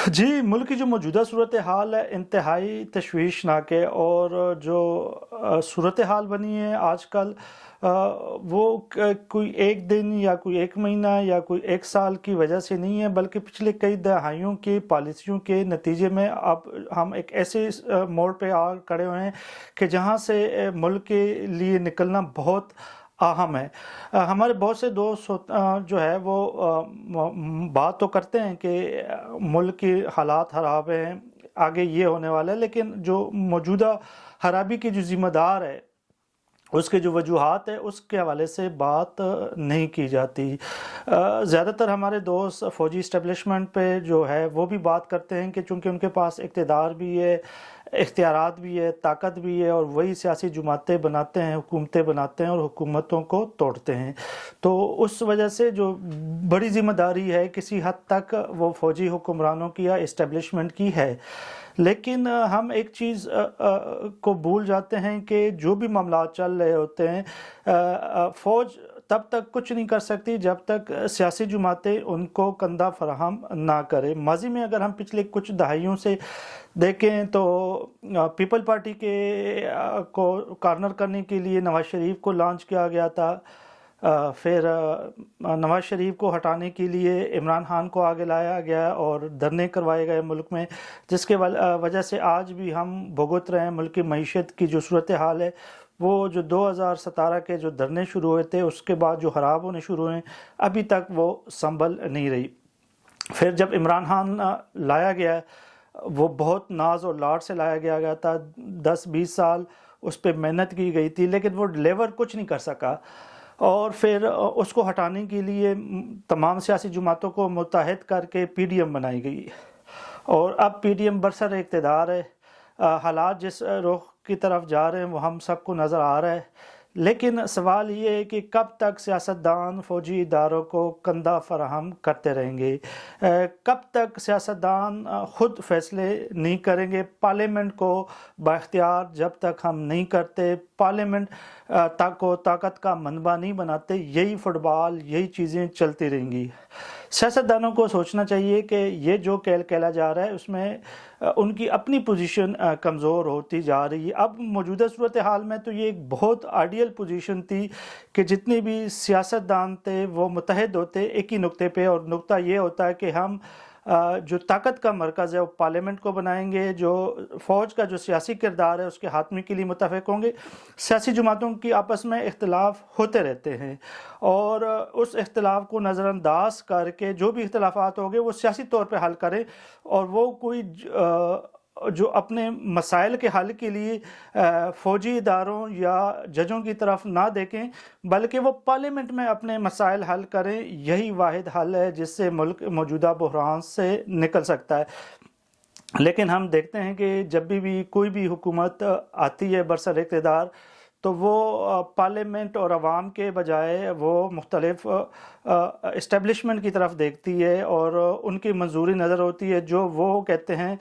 جی، ملک کی جو موجودہ صورتحال ہے انتہائی تشویشناک ہے، اور جو صورتحال بنی ہے آج کل، وہ کوئی ایک دن یا کوئی ایک مہینہ یا کوئی ایک سال کی وجہ سے نہیں ہے، بلکہ پچھلے کئی دہائیوں کی پالیسیوں کے نتیجے میں اب ہم ایک ایسے موڑ پہ آ کھڑے ہوئے ہیں کہ جہاں سے ملک کے لیے نکلنا بہت اہم ہے۔ ہمارے بہت سے دوست جو ہے وہ بات تو کرتے ہیں کہ ملک کی حالات خراب ہیں، آگے یہ ہونے والا ہے، لیکن جو موجودہ خرابی کی جو ذمہ دار ہے، اس کے جو وجوہات ہے، اس کے حوالے سے بات نہیں کی جاتی۔ زیادہ تر ہمارے دوست فوجی اسٹیبلشمنٹ پہ جو ہے وہ بھی بات کرتے ہیں کہ چونکہ ان کے پاس اقتدار بھی ہے، اختیارات بھی ہے، طاقت بھی ہے، اور وہی سیاسی جماعتیں بناتے ہیں، حکومتیں بناتے ہیں اور حکومتوں کو توڑتے ہیں، تو اس وجہ سے جو بڑی ذمہ داری ہے کسی حد تک وہ فوجی حکمرانوں کی یا اسٹیبلشمنٹ کی ہے۔ لیکن ہم ایک چیز کو بھول جاتے ہیں کہ جو بھی معاملات چل رہے ہوتے ہیں، فوج تب تک کچھ نہیں کر سکتی جب تک سیاسی جماعتیں ان کو کندھا فراہم نہ کرے۔ ماضی میں اگر ہم پچھلے کچھ دہائیوں سے دیکھیں تو پیپل پارٹی کے کو کارنر کرنے کے لیے نواز شریف کو لانچ کیا گیا تھا، پھر نواز شریف کو ہٹانے کے لیے عمران خان کو آگے لایا گیا اور دھرنے کروائے گئے ملک میں، جس کے وجہ سے آج بھی ہم بھگت رہے ہیں۔ ملک کی معیشت کی جو صورتحال ہے، وہ جو 2017 کے جو دھرنے شروع ہوئے تھے، اس کے بعد جو خراب ہونے شروع ہوئے، ابھی تک وہ سنبھل نہیں رہی۔ پھر جب عمران خان لایا گیا، وہ بہت ناز اور لاڈ سے لایا گیا تھا، 10-20 سال اس پہ محنت کی گئی تھی، لیکن وہ ڈلیور کچھ نہیں کر سکا، اور پھر اس کو ہٹانے کے لیے تمام سیاسی جماعتوں کو متحد کر کے پی ڈی ایم بنائی گئی، اور اب پی ڈی ایم برسر اقتدار ہے۔ حالات جس رخ کی طرف جا رہے ہیں وہ ہم سب کو نظر آ رہا ہے، لیکن سوال یہ ہے کہ کب تک سیاستدان فوجی اداروں کو کندھا فراہم کرتے رہیں گے؟ کب تک سیاستدان خود فیصلے نہیں کریں گے؟ پارلیمنٹ کو بااختیار جب تک ہم نہیں کرتے، پارلیمنٹ کو طاقت کا منبع نہیں بناتے، یہی فٹ بال، یہی چیزیں چلتی رہیں گی۔ سیاستدانوں کو سوچنا چاہیے کہ یہ جو کھیلا جا رہا ہے اس میں ان کی اپنی پوزیشن کمزور ہوتی جا رہی ہے۔ اب موجودہ صورتحال میں تو یہ ایک بہت آئیڈیل پوزیشن تھی کہ جتنے بھی سیاستدان تھے وہ متحد ہوتے ایک ہی نقطے پہ، اور نقطہ یہ ہوتا ہے کہ ہم جو طاقت کا مرکز ہے وہ پارلیمنٹ کو بنائیں گے، جو فوج کا جو سیاسی کردار ہے اس کے خاتمے کے لیے متفق ہوں گے۔ سیاسی جماعتوں کی آپس میں اختلاف ہوتے رہتے ہیں، اور اس اختلاف کو نظر انداز کر کے جو بھی اختلافات ہوں گے وہ سیاسی طور پہ حل کریں، اور وہ کوئی جو اپنے مسائل کے حل کے لیے فوجی اداروں یا ججوں کی طرف نہ دیکھیں، بلکہ وہ پارلیمنٹ میں اپنے مسائل حل کریں۔ یہی واحد حل ہے جس سے ملک موجودہ بحران سے نکل سکتا ہے۔ لیکن ہم دیکھتے ہیں کہ جب بھی کوئی بھی حکومت آتی ہے برسر اقتدار، تو وہ پارلیمنٹ اور عوام کے بجائے وہ مختلف اسٹیبلشمنٹ کی طرف دیکھتی ہے، اور ان کی منظوری نظر ہوتی ہے، جو وہ کہتے ہیں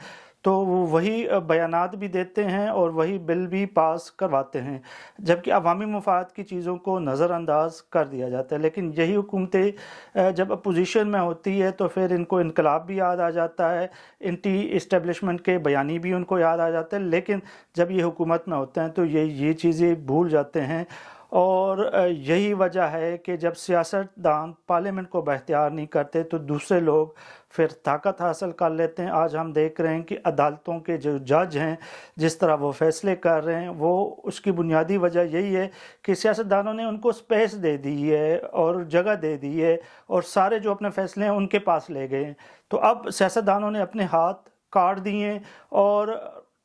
تو وہ وہی بیانات بھی دیتے ہیں اور وہی بل بھی پاس کرواتے ہیں، جبکہ عوامی مفاد کی چیزوں کو نظر انداز کر دیا جاتا ہے۔ لیکن یہی حکومتیں جب اپوزیشن میں ہوتی ہے تو پھر ان کو انقلاب بھی یاد آ جاتا ہے، اینٹی اسٹیبلشمنٹ کے بیانی بھی ان کو یاد آ جاتے ہیں، لیکن جب یہ حکومت میں ہوتے ہیں تو یہ چیزیں بھول جاتے ہیں۔ اور یہی وجہ ہے کہ جب سیاستدان پارلیمنٹ کو بااختیار نہیں کرتے تو دوسرے لوگ پھر طاقت حاصل کر لیتے ہیں۔ آج ہم دیکھ رہے ہیں کہ عدالتوں کے جو جج ہیں، جس طرح وہ فیصلے کر رہے ہیں، وہ اس کی بنیادی وجہ یہی ہے کہ سیاستدانوں نے ان کو سپیس دے دی ہے اور جگہ دے دی ہے، اور سارے جو اپنے فیصلے ہیں ان کے پاس لے گئے ہیں۔ تو اب سیاستدانوں نے اپنے ہاتھ کاٹ دیے ہیں، اور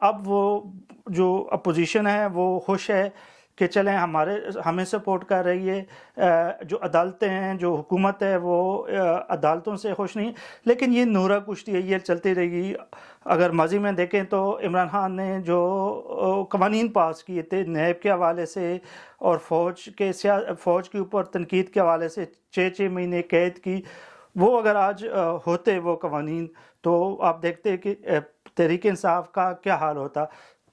اب وہ جو اپوزیشن ہے وہ خوش ہے کہ چلیں ہمیں سپورٹ کر رہی ہے۔ جو عدالتیں ہیں، جو حکومت ہے، وہ عدالتوں سے خوش نہیں، لیکن یہ نورہ کشتی ہے، یہ چلتی رہے گی۔ اگر ماضی میں دیکھیں تو عمران خان نے جو قوانین پاس کیے تھے نیب کے حوالے سے، اور فوج کے اوپر تنقید کے حوالے سے 6 مہینے قید کی، وہ اگر آج ہوتے وہ قوانین، تو آپ دیکھتے کہ تحریک انصاف کا کیا حال ہوتا۔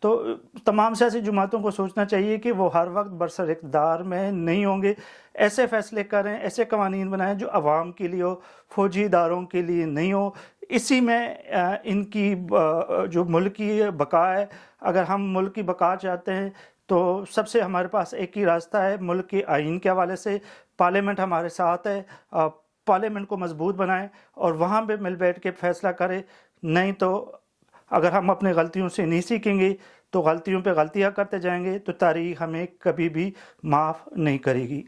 تو تمام سیاسی جماعتوں کو سوچنا چاہیے کہ وہ ہر وقت برسر اقتدار میں نہیں ہوں گے، ایسے فیصلے کریں، ایسے قوانین بنائیں جو عوام کے لیے ہو، فوجی اداروں کے لیے نہیں ہو۔ اسی میں ان کی جو ملک کی بقا ہے، اگر ہم ملک کی بقا چاہتے ہیں تو سب سے ہمارے پاس ایک ہی راستہ ہے، ملک کے آئین کے حوالے سے پارلیمنٹ ہمارے ساتھ ہے، پارلیمنٹ کو مضبوط بنائیں اور وہاں پہ مل بیٹھ کے فیصلہ کریں. نہیں تو اگر ہم اپنی غلطیوں سے نہیں سیکھیں گے تو غلطیوں پہ غلطیاں کرتے جائیں گے تو تاریخ ہمیں کبھی بھی معاف نہیں کرے گی.